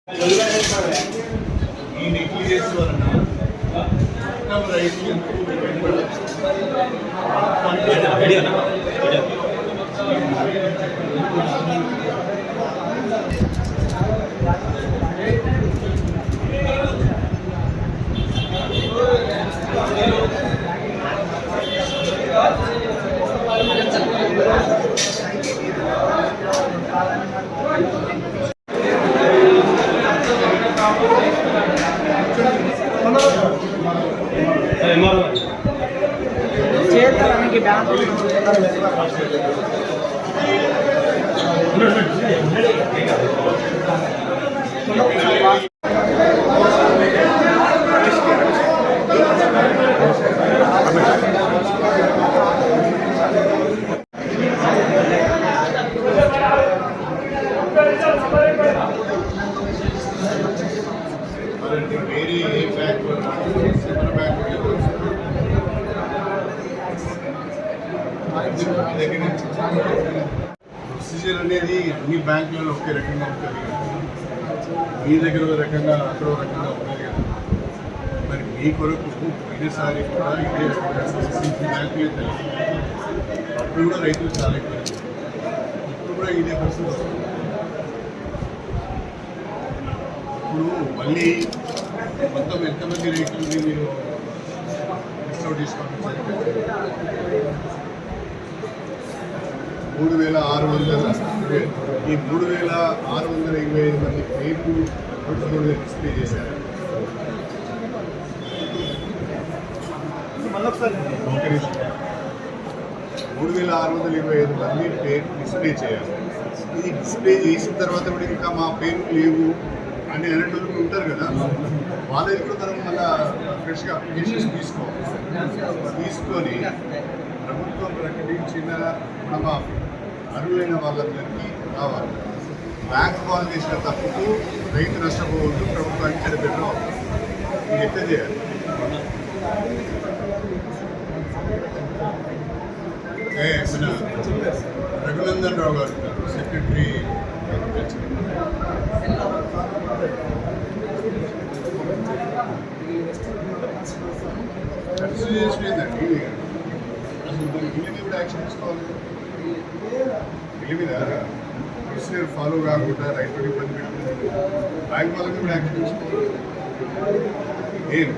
ఈ నెగ్లిజెన్స్ వలన రైతులు ప్రొసీజర్ అనేది అన్ని బ్యాంకులలో ఒకే రకంగా ఉంటుంది కదా, మీ దగ్గర ఒక రకంగా అక్కడ ఒక రకంగా ఉంటుంది కదా. మరి మీ కొరకు పోయినసారి కూడా ఇదే బ్యాంకులే తెలుసు, అప్పుడు కూడా రైతులు చాలా ఎక్కువ, ఇప్పుడు కూడా ఇదే పరిస్థితి వస్తుంది. ఇప్పుడు మళ్ళీ మొత్తం ఎంతమంది రైతులని మీరు డిస్కౌంట్ తీసుకోవాలి? 3,600 ఈ 3,625 మంది రేపు డిస్ప్లే చేశారు. ఒక నిమిషం, 3,625 మంది పేరు డిస్ప్లే చేయాలి. ఇది డిస్ప్లే చేసిన తర్వాత కూడా ఇంకా మా పేరు లేవు అని అనేటోళ్ళు ఉంటారు కదా, వాళ్ళది కూడా మనం మళ్ళీ ఫ్రెష్గా అప్లికేషన్స్ తీసుకొని ప్రభుత్వం ప్రకటించిన రుణమాఫీ అర్హులైన వాళ్ళందరికీ రావాలి. బ్యాంక్ వాళ్ళు చేసిన తప్పుకు రైతు నష్టపోవద్దు, ప్రభుత్వానికి చెడబెట్టడం. ఇది ఎట్లా చేయాలి? మన రఘునందన్ రావు గారు సెక్రటరీ కన్సిడరేషన్ ఏంటండి? అసలు బిల్లు మీద యాక్షన్ తీసుకోవాలి. బిల్లు మీద ప్రొసీజర్ ఫాలో కాకుండా రైతులు ఇబ్బంది పెట్టుకుంటుంది, బ్యాంక్ వాళ్ళకి కూడా యాక్షన్ తీసుకోవాలి.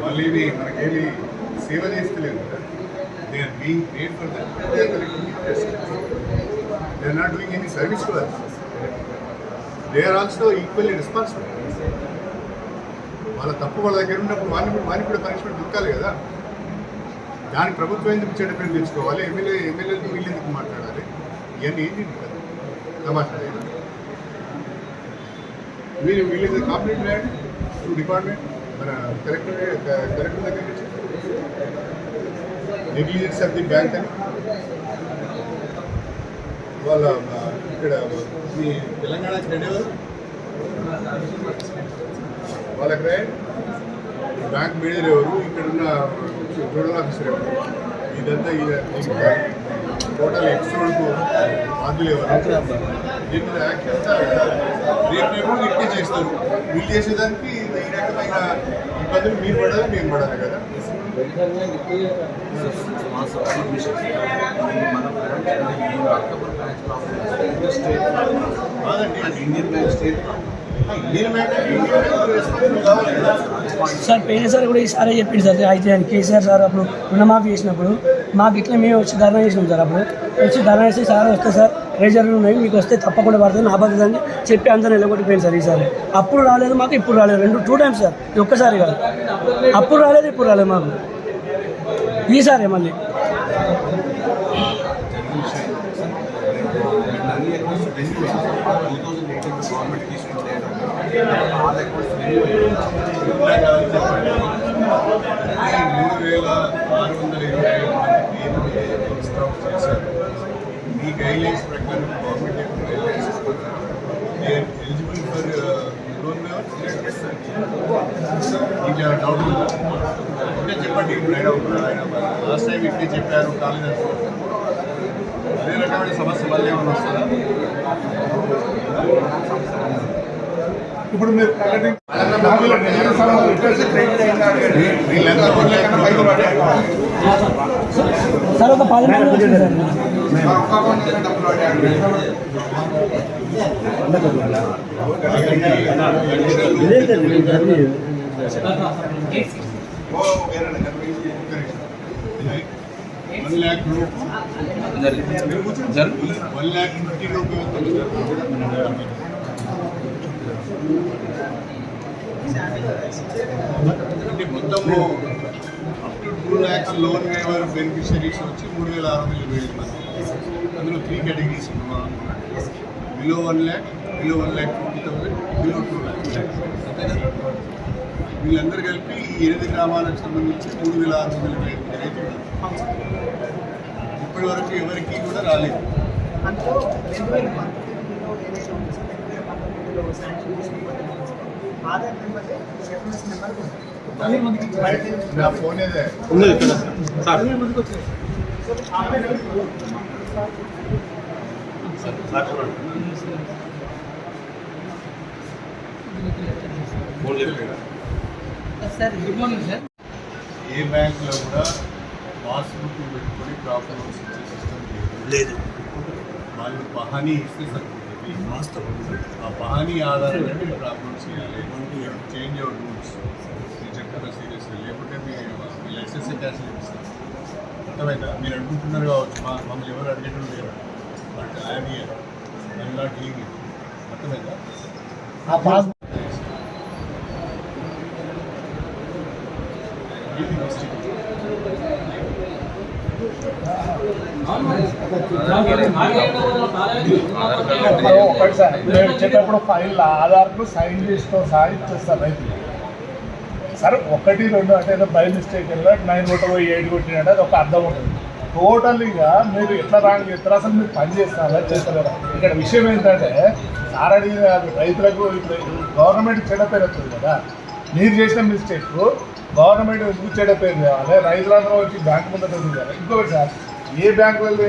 వాళ్ళేమి మనకేమి సేవ చేస్తలేదు కదా. They are being paid for that, they are not doing any service for that. They are also equally responsible. వాళ్ళ తప్పు వాళ్ళ దగ్గర ఉన్నప్పుడు వానికి కూడా పనిష్మెంట్ దొరకాలి కదా. దానికి ప్రభుత్వం ఎందుకు చెడ్డ పేరు తెచ్చుకోవాలి? ఎమ్మెల్యేలతో వీళ్ళు ఎందుకు మాట్లాడాలి? ఇవన్నీ ఏంటి కదా మాట్లాడేది. వీళ్ళు కాంప్లైంట్ వేయండి టు డిపార్ట్మెంట్, మన కలెక్టర్ దగ్గర నుంచి నెగ్లిజెన్స్ ఆఫ్ ది బ్యాంక్ అని. వాళ్ళ ఇక్కడ మీ తెలంగాణ హెడ్ ఎవరు? వాళ్ళకి రాయండి. బ్యాంక్ మేనేజర్ ఎవరు? ఇక్కడున్న జోనల్ ఆఫీసర్ ఎవరు? ఇదంతా టోటల్ ఎక్స్ట్రోడ్కు బాధ్యులు ఎవరు? దీని మీద యాక్షన్ రేపు ఇట్టే చేస్తారు. వీళ్ళు చేసేదానికి ఈ రకమైన ఇబ్బందులు మీరు పడాలి, మేము పడాలి కదా. సార్ పోయినసారి కూడా ఈసారి చెప్పింది సార్, అయితే కేసీఆర్ సార్ అప్పుడు రుణమాఫీ చేసినప్పుడు మాకు ఇట్లా మేము వచ్చి ధర్నా చేసినాం సార్. అప్పుడు వచ్చి ధర్నా చేసి సార్ వస్తే సార్ రిజర్వ్లు ఉన్నాయి, మీకు వస్తే తప్పకుండా పడుతుంది నా బాధ్యత అని చెప్పి అందరూ నిలబడిపోయింది సార్. ఈసారి అప్పుడు రాలేదు మాకు, ఇప్పుడు రాలేదు. 2 టైమ్స్ సార్, ఒక్కసారి కాదు. అప్పుడు రాలేదు, ఇప్పుడు రాలేదు మాకు. ఈసారి మళ్ళీ ఈ గైడ్లైన్స్ ప్రకారం గవర్నమెంట్ ఎలిజిబుల్ ఫర్ లోన్ ఇంకా డౌట్ ఉంటే చెప్పండి. ఇప్పుడు ఆయన లాస్ట్ టైం ఇట్లే చెప్పారు కాలేజ్, అదే రకమైన సమస్య మళ్ళీ ఏమైనా వస్తుందా? ఇప్పుడు మీరు వీళ్ళంతా సార్ ఒక 10 మంది వచ్చింది సార్ 1,50,000 అంటే మొత్తము up to 2 lakhs loan waiver beneficiaries వచ్చి 3,620 మంది. అందులో 3 categories below 1 lakh, below 1,50,000, below 2 lakhs. వీళ్ళందరూ కలిపి ఈ 8 గ్రామాలకు సంబంధించి 3,620 రైతులు ఇప్పటి వరకు ఎవరికి కూడా రాలేదు. నా ఫోన్ ఏదే సార్ గుడ్ మార్నింగ్ సార్. ఏ బ్యాంకులో కూడా పాస్బుక్ పెట్టుకొని క్రాప్ లోన్స్ ఇచ్చే సిస్టమ్ లేదు. వాళ్ళు పహానీ ఇస్తే సరిపోతుంది. ఆ పహానీ ఆధారంగా మీరు క్రాప్ లోన్స్ చేయాలి. Change your rules. నేను చెప్తున్నా సీరియస్గా, లేకుంటే మీ లైసెన్స్ క్యాన్సిల్ చేస్తారు. అర్థమైందా? మీరు అనుకుంటున్నారు కావచ్చు మమ్మల్ని ఎవరు అడిగేటం లేరు, but I'm here, I'm not dealing it. అర్థమైందా? ఒకటి సార్ మేము ఇచ్చేటప్పుడు ఫైల్ ఆధార్కు సైన్ చేస్తూ సహా ఇచ్చేస్తారు రైతులు. సరే 1, 2 అంటే ఏదో బై మిస్టేక్ వెళ్ళి 9 కొట్టబోయి 8 కొట్టినట్టు అది ఒక అర్థం ఉంటుంది. టోటల్గా మీరు ఎట్లా రాంగ్ చేస్తారు, అసలు మీరు పని చేస్తారా చేస్తారా? ఇక్కడ విషయం ఏంటంటే సార్ అడిగిన రైతులకు గవర్నమెంట్ చెడ్డ పేరు వస్తుంది కదా. మీరు చేసిన మిస్టేక్ గవర్నమెంట్ ఎందుకు చెడ్డ పేరు తేవాలి? రైతులందరూ వచ్చి బ్యాంక్ ముందర కదా. ఇంకొకటి సార్, ఏ బ్యాంకు వెళ్ళి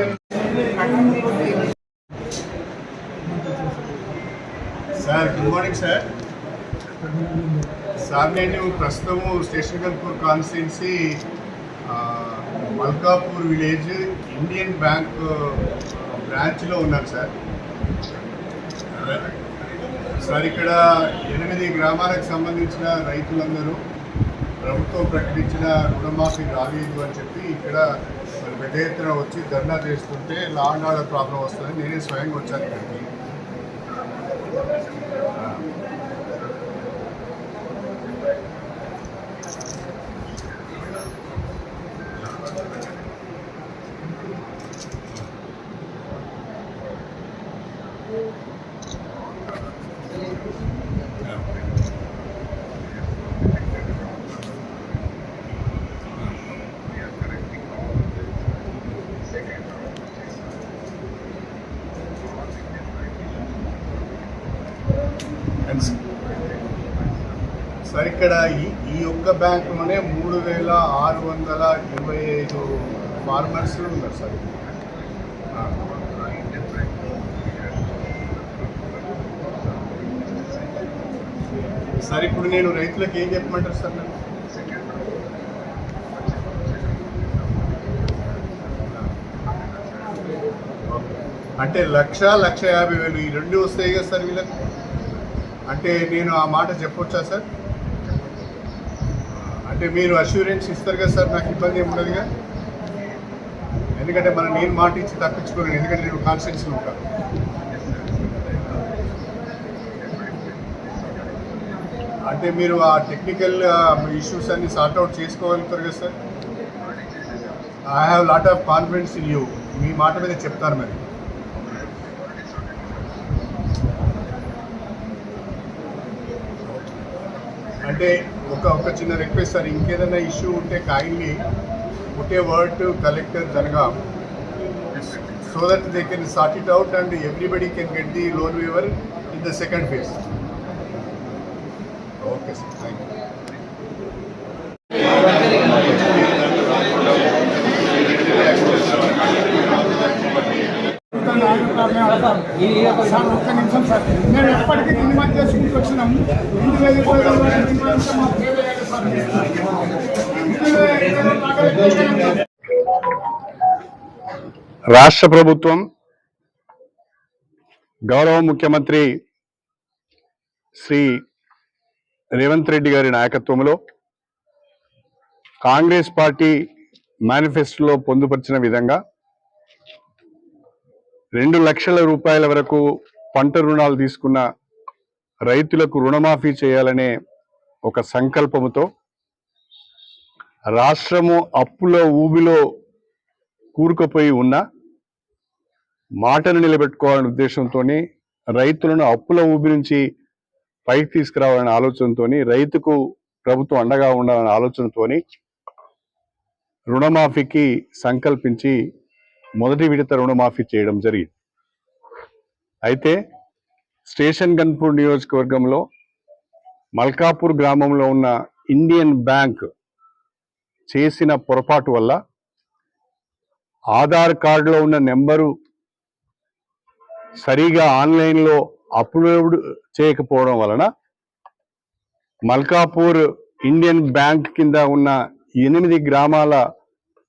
sir good morning sir. Sir నేను ప్రస్తుతము station Ghanpur constituency Malkapur village Indian Bank బ్రాంచ్లో ఉన్నాను సార్. సార్ ఇక్కడ 8 గ్రామాలకు సంబంధించిన రైతులందరూ ప్రభుత్వం ప్రకటించిన రుణమాఫీ రాలేదు అని చెప్పి ఇక్కడ మరి పెద్ద ఎత్తున వచ్చి ధర్నా చేస్తుంటే లా అండ్ ఆర్డర్ ప్రాబ్లం వస్తుందని నేనే స్వయంగా వచ్చాను ఇక్కడికి. సార్ ఇక్కడ ఈ ఒక్క బ్యాంకులోనే 3,625 ఫార్మర్స్ ఉన్నారు సార్. సార్ ఇప్పుడు నేను రైతులకు ఏం చెప్పమంటారు సార్? నన్ను అంటే 1,50,000 ఈ రెండు వస్తాయి కదా సార్ వీళ్ళకి. అంటే నేను ఆ మాట చెప్పొచ్చా సార్? అంటే మీరు అష్యూరెన్స్ ఇస్తారు కదా సార్, నాకు ఇబ్బంది ఏమి ఉండదుగా. ఎందుకంటే నేను మాట ఇచ్చి తప్పించుకోలేను, ఎందుకంటే నేను కాన్స్టిట్యూన్సీలో ఉంటాను. అంటే మీరు ఆ టెక్నికల్ ఇష్యూస్ అన్ని సార్ట్అవుట్ చేసుకోగలుగుతారు కదా sir. I have lot of confidence in you. మీ మాట మీద చెప్తారు మరి. అంటే ఒక చిన్న రిక్వెస్ట్ సార్, ఇంకేదైనా ఇష్యూ ఉంటే kindly put a word to collector Jangaon so that they can sort it out and everybody can get the loan waiver in the second phase. Okay sir, thank you. Sir ఒక్క నిమిషం sir, మేము ఎప్పటికీ నిర్మాణం చేసుకుంటూ వచ్చినాము. 2,000 రూపాయలు నిర్మాణించే మా పేరు వేయాలి సార్. 2,000 రూపాయలు రాష్ట్ర ప్రభుత్వం గౌరవ ముఖ్యమంత్రి శ్రీ రేవంత్ రెడ్డి గారి నాయకత్వంలో కాంగ్రెస్ పార్టీ మేనిఫెస్టోలో పొందుపరిచిన విధంగా 2 లక్షల రూపాయల వరకు పంట రుణాలు తీసుకున్న రైతులకు రుణమాఫీ చేయాలనే ఒక సంకల్పముతో రాష్ట్రము అప్పుల ఊబిలో కూరుకుపోయి ఉన్న మాటను నిలబెట్టుకోవాలనే ఉద్దేశంతో రైతులను అప్పుల ఊబి నుంచి పైకి తీసుకురావాలనే ఆలోచనతో రైతుకు ప్రభుత్వం అండగా ఉండాలనే ఆలోచనతో రుణమాఫీకి సంకల్పించి మొదటి విడత రుణమాఫీ చేయడం జరిగింది. అయితే స్టేషన్ గన్పూర్ నియోజకవర్గంలో మల్కాపూర్ గ్రామంలో ఉన్న ఇండియన్ బ్యాంక్ చేసిన పొరపాటు వల్ల ఆధార్ కార్డులో ఉన్న నెంబరు సరిగా ఆన్లైన్లో అప్లోడ్ చేయకపోవడం వలన మల్కాపూర్ ఇండియన్ బ్యాంక్ కింద ఉన్న 8 గ్రామాల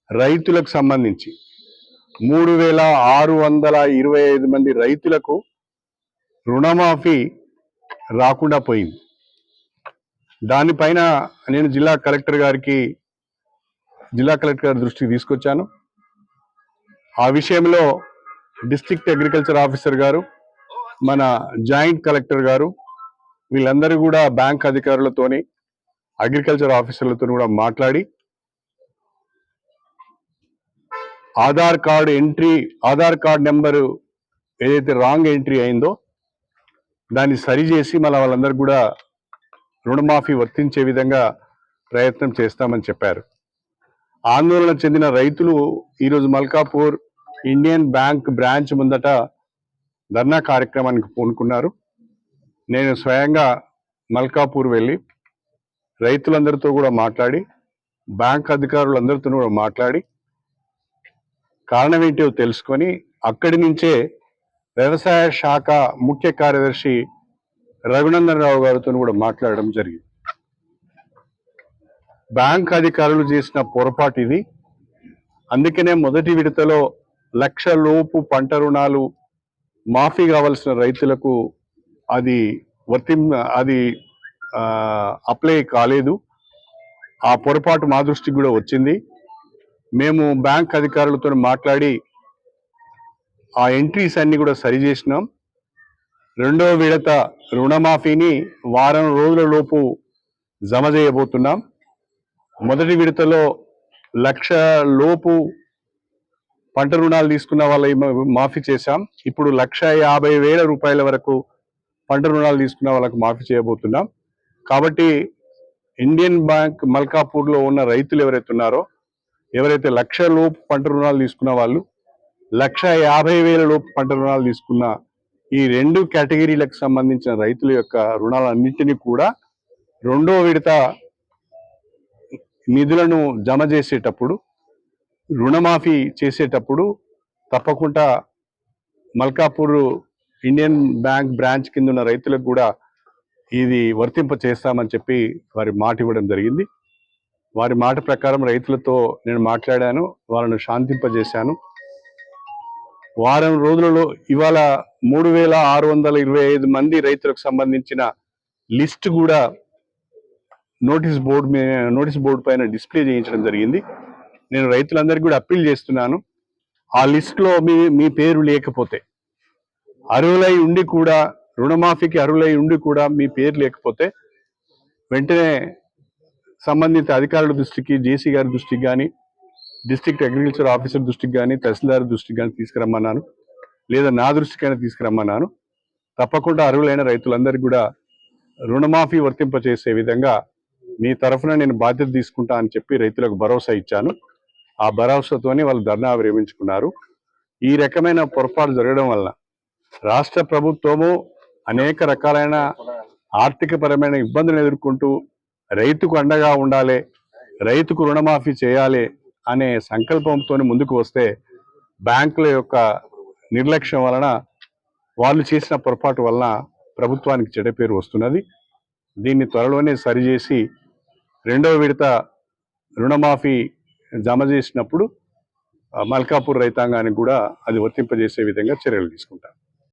రైతులకు సంబంధించి 3,625 మంది రైతులకు రుణమాఫీ రాకుండా పోయింది. దానిపైన నేను జిల్లా కలెక్టర్ గారి దృష్టికి తీసుకొచ్చాను. ఆ విషయంలో డిస్ట్రిక్ట్ అగ్రికల్చర్ ఆఫీసర్ గారు, మన జాయింట్ కలెక్టర్ గారు వీళ్ళందరూ కూడా బ్యాంక్ అధికారులతోని అగ్రికల్చర్ ఆఫీసర్లతో కూడా మాట్లాడి ఆధార్ కార్డ్ నెంబరు ఏదైతే రాంగ్ ఎంట్రీ అయిందో దాన్ని సరిచేసి మళ్ళీ వాళ్ళందరూ కూడా రుణమాఫీ వర్తించే విధంగా ప్రయత్నం చేస్తామని చెప్పారు. ఆందోళన చెందిన రైతులు ఈరోజు మల్కాపూర్ ఇండియన్ బ్యాంక్ బ్రాంచ్ ముందట ధర్నా కార్యక్రమానికి పూనుకున్నారు. నేను స్వయంగా మల్కాపూర్ వెళ్ళి రైతులందరితో కూడా మాట్లాడి బ్యాంక్ అధికారులందరితో కూడా మాట్లాడి కారణం ఏంటో తెలుసుకొని అక్కడి నుంచే వ్యవసాయ శాఖ ముఖ్య కార్యదర్శి రఘునందన్ రావు గారితో కూడా మాట్లాడడం జరిగింది. బ్యాంక్ అధికారులు చేసిన పొరపాటు ఇది. అందుకనే మొదటి విడతలో 1 లక్ష లోపు పంట రుణాలు మాఫీ కావాల్సిన రైతులకు అది అప్లై కాలేదు. ఆ పొరపాటు మా దృష్టికి కూడా వచ్చింది. మేము బ్యాంక్ అధికారులతో మాట్లాడి ఆ ఎంట్రీస్ అన్ని కూడా సరి చేసినాం. 2వ విడత రుణమాఫీని వారం రోజుల లోపు జమ చేయబోతున్నాం. మొదటి విడతలో 1 లక్ష లోపు పంట రుణాలు తీసుకున్న వాళ్ళ మాఫీ చేశాం. ఇప్పుడు 1,50,000 రూపాయల వరకు పంట రుణాలు తీసుకున్న వాళ్ళకు మాఫీ చేయబోతున్నాం. కాబట్టి ఇండియన్ బ్యాంక్ మల్కాపూర్లో ఉన్న రైతులు ఎవరైతే ఉన్నారో, ఎవరైతే 1 లక్ష లోపు పంట రుణాలు తీసుకున్న వాళ్ళు, 1,50,000 లోపు పంట రుణాలు తీసుకున్న ఈ 2 కేటగిరీలకు సంబంధించిన రైతుల యొక్క రుణాలన్నింటినీ కూడా 2వ విడత నిధులను జమ చేసేటప్పుడు, రుణమాఫీ చేసేటప్పుడు తప్పకుండా మల్కాపూర్ ఇండియన్ బ్యాంక్ బ్రాంచ్ కింద ఉన్న రైతులకు కూడా ఇది వర్తింప చేస్తామని చెప్పి వారి మాట ఇవ్వడం జరిగింది. వారి మాట ప్రకారం రైతులతో నేను మాట్లాడాను, వాళ్ళను శాంతింపజేశాను. వారం రోజులలో ఇవాళ 3,625 మంది రైతులకు సంబంధించిన లిస్ట్ కూడా నోటీస్ బోర్డు పైన డిస్ప్లే చేయించడం జరిగింది. నేను రైతులందరికీ కూడా అప్పీల్ చేస్తున్నాను, ఆ లిస్టులో మీ పేరు లేకపోతే, అర్హులై ఉండి కూడా రుణమాఫీకి అర్హులై ఉండి కూడా మీ పేరు లేకపోతే వెంటనే సంబంధిత అధికారుల దృష్టికి, జేసీ గారి దృష్టికి కానీ, డిస్ట్రిక్ట్ అగ్రికల్చర్ ఆఫీసర్ దృష్టికి కానీ, తహసీల్దార్ దృష్టికి కానీ తీసుకురమ్మన్నాను, లేదా నా దృష్టికైనా తీసుకురమ్మన్నాను. తప్పకుండా అర్హులైన రైతులందరికీ కూడా రుణమాఫీ వర్తింపచేసే విధంగా మీ తరఫున నేను బాధ్యత తీసుకుంటా అని చెప్పి రైతులకు భరోసా ఇచ్చాను. ఆ భరోసాతోనే వాళ్ళు ధర్నా విరమించుకున్నారు. ఈ రకమైన పొరపాటు జరగడం వల్ల రాష్ట్ర ప్రభుత్వము అనేక రకాలైన ఆర్థికపరమైన ఇబ్బందులు ఎదుర్కొంటూ రైతుకు అండగా ఉండాలి, రైతుకు రుణమాఫీ చేయాలి అనే సంకల్పంతో ముందుకు వస్తే బ్యాంకుల యొక్క నిర్లక్ష్యం వలన వాళ్ళు చేసిన పొరపాటు వలన ప్రభుత్వానికి చెడ్డ పేరు వస్తున్నది. దీన్ని త్వరలోనే సరిచేసి రెండవ విడత రుణమాఫీ జమ చేసినప్పుడు మల్కాపూర్ రైతాంగానికి కూడా అది వర్తింపజేసే విధంగా చర్యలు తీసుకుంటారు.